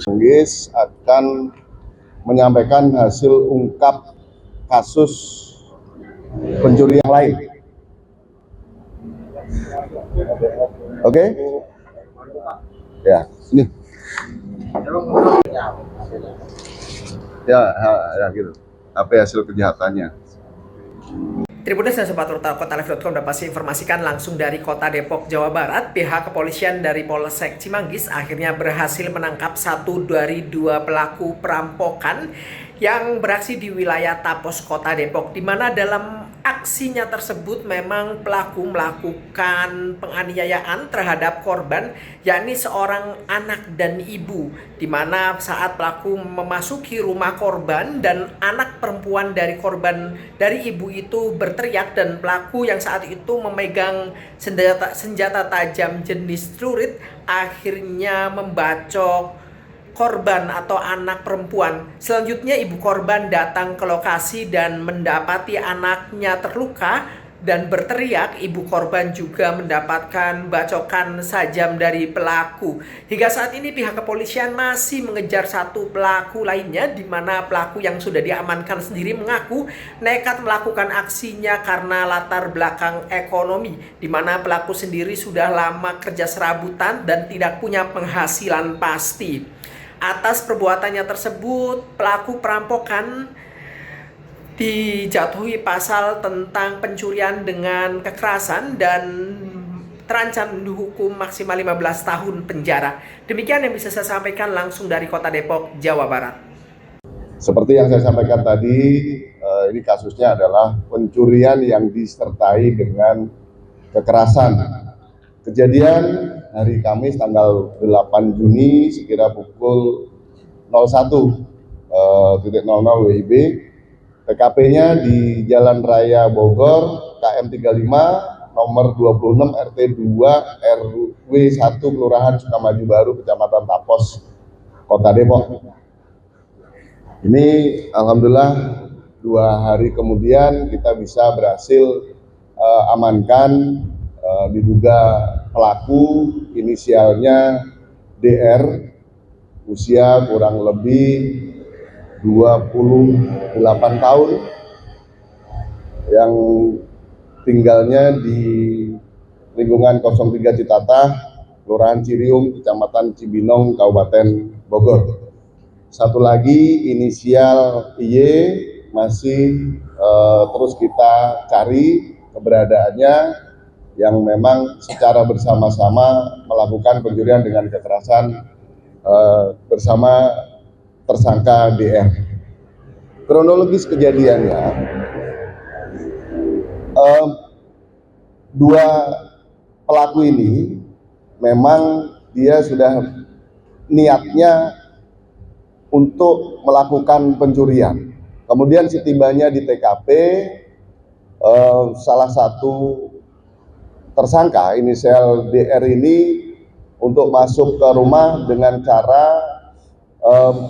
Manggis akan menyampaikan hasil ungkap kasus pencuri yang lain. Oke? Ya, ini. Ya gitu. Apa hasil kejahatannya? Tribunnews dan Sobat Kotalive.com dapat informasikan langsung dari Kota Depok, Jawa Barat. Pihak kepolisian dari Polsek Cimanggis akhirnya berhasil menangkap satu dari dua pelaku perampokan yang beraksi di wilayah Tapos, Kota Depok, di mana dalam aksinya tersebut memang pelaku melakukan penganiayaan terhadap korban, yakni seorang anak dan ibu, di mana saat pelaku memasuki rumah korban dan anak perempuan dari korban dari ibu itu berteriak, dan pelaku yang saat itu memegang senjata tajam jenis celurit akhirnya membacok korban atau anak perempuan. Selanjutnya ibu korban datang ke lokasi dan mendapati anaknya terluka dan berteriak. Ibu korban juga mendapatkan bacokan sajam dari pelaku. Hingga saat ini pihak kepolisian masih mengejar satu pelaku lainnya, di mana pelaku yang sudah diamankan sendiri mengaku nekat melakukan aksinya karena latar belakang ekonomi, di mana pelaku sendiri sudah lama kerja serabutan dan tidak punya penghasilan pasti. Atas perbuatannya tersebut, pelaku perampokan dijatuhi pasal tentang pencurian dengan kekerasan dan terancam dihukum maksimal 15 tahun penjara. Demikian yang bisa saya sampaikan langsung dari Kota Depok, Jawa Barat. Seperti yang saya sampaikan tadi, ini kasusnya adalah pencurian yang disertai dengan kekerasan. Kejadian hari Kamis tanggal 8 Juni sekira pukul 01.00 WIB. TKP-nya di Jalan Raya Bogor, KM 35, nomor 26 RT 2 RW 1 Kelurahan Sukamaju Baru, Kecamatan Tapos, Kota Depok. Ini alhamdulillah 2 hari kemudian kita bisa berhasil amankan diduga pelaku, inisialnya DR, usia kurang lebih 28 tahun, yang tinggalnya di lingkungan 03 Citatah, Kelurahan Ciriung, Kecamatan Cibinong, Kabupaten Bogor. Satu lagi inisial IY masih terus kita cari keberadaannya, yang memang secara bersama-sama melakukan pencurian dengan kekerasan bersama tersangka DR. Kronologis kejadiannya, dua pelaku ini memang dia sudah niatnya untuk melakukan pencurian. Kemudian setibanya di TKP, salah satu tersangka inisial DR ini untuk masuk ke rumah dengan cara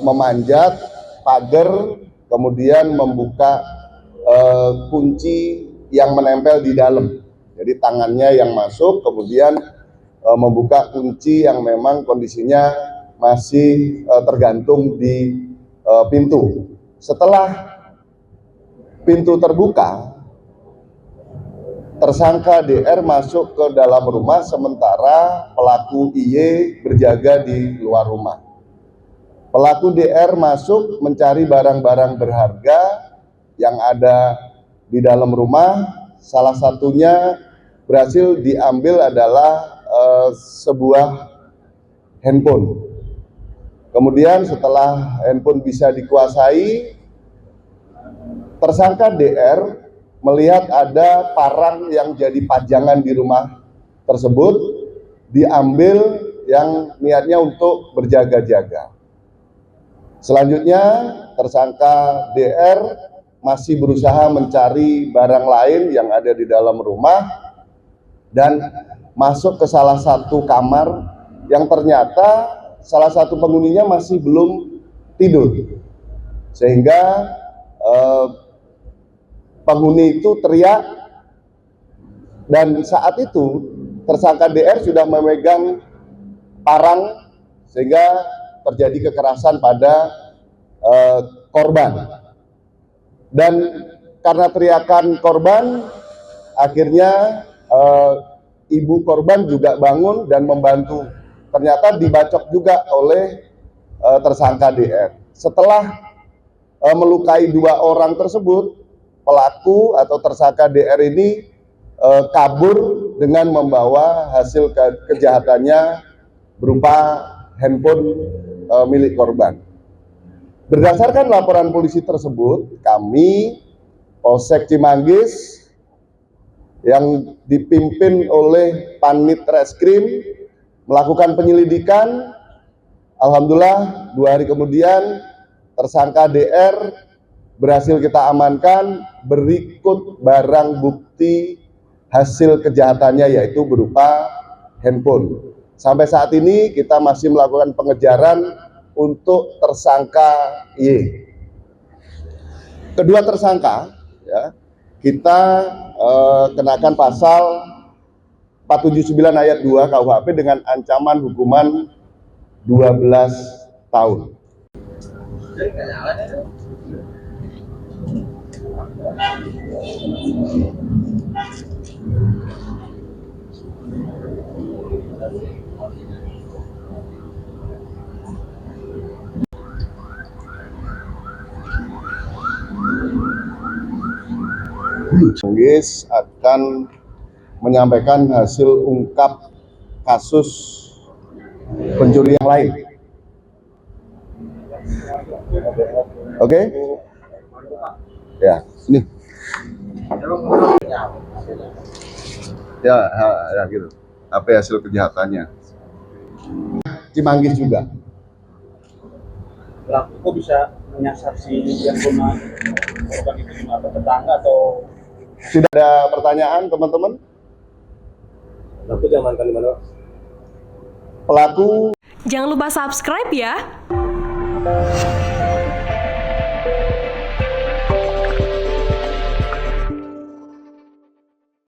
memanjat pagar, kemudian membuka kunci yang menempel di dalam. Jadi tangannya yang masuk, kemudian membuka kunci yang memang kondisinya masih tergantung di pintu. Setelah pintu terbuka, tersangka DR masuk ke dalam rumah, sementara pelaku IY berjaga di luar rumah. Pelaku DR masuk mencari barang-barang berharga yang ada di dalam rumah. Salah satunya berhasil diambil adalah sebuah handphone. Kemudian setelah handphone bisa dikuasai, tersangka DR melihat ada parang yang jadi pajangan di rumah tersebut, diambil yang niatnya untuk berjaga-jaga. Selanjutnya tersangka DR masih berusaha mencari barang lain yang ada di dalam rumah, dan masuk ke salah satu kamar yang ternyata salah satu penghuninya masih belum tidur, sehingga penghuni itu teriak, dan saat itu tersangka DR sudah memegang parang sehingga terjadi kekerasan pada korban. Dan karena teriakan korban, akhirnya ibu korban juga bangun dan membantu. Ternyata dibacok juga oleh tersangka DR. Setelah melukai 2 orang tersebut, pelaku atau tersangka DR ini kabur dengan membawa hasil kejahatannya berupa handphone milik korban. Berdasarkan laporan polisi tersebut, kami Polsek Cimanggis yang dipimpin oleh Panit Reskrim melakukan penyelidikan. Alhamdulillah 2 hari kemudian tersangka DR berhasil kita amankan, berikut barang bukti hasil kejahatannya, yaitu berupa handphone. Sampai saat ini kita masih melakukan pengejaran untuk tersangka Y. Kedua tersangka, ya, kita kenakan pasal 479 ayat 2 KUHP dengan ancaman hukuman 12 tahun. Cimanggis akan menyampaikan hasil ungkap kasus pencurian yang lain. Oke? Ya, ini. Ya gitu. Apa hasil kejahatannya? Cimanggis juga. Pelaku kok bisa menyasar si yang korban itu atau tetangga atau? Sudah ada pertanyaan teman-teman? Pelaku diamankan di mana? Pelaku. Jangan lupa subscribe ya.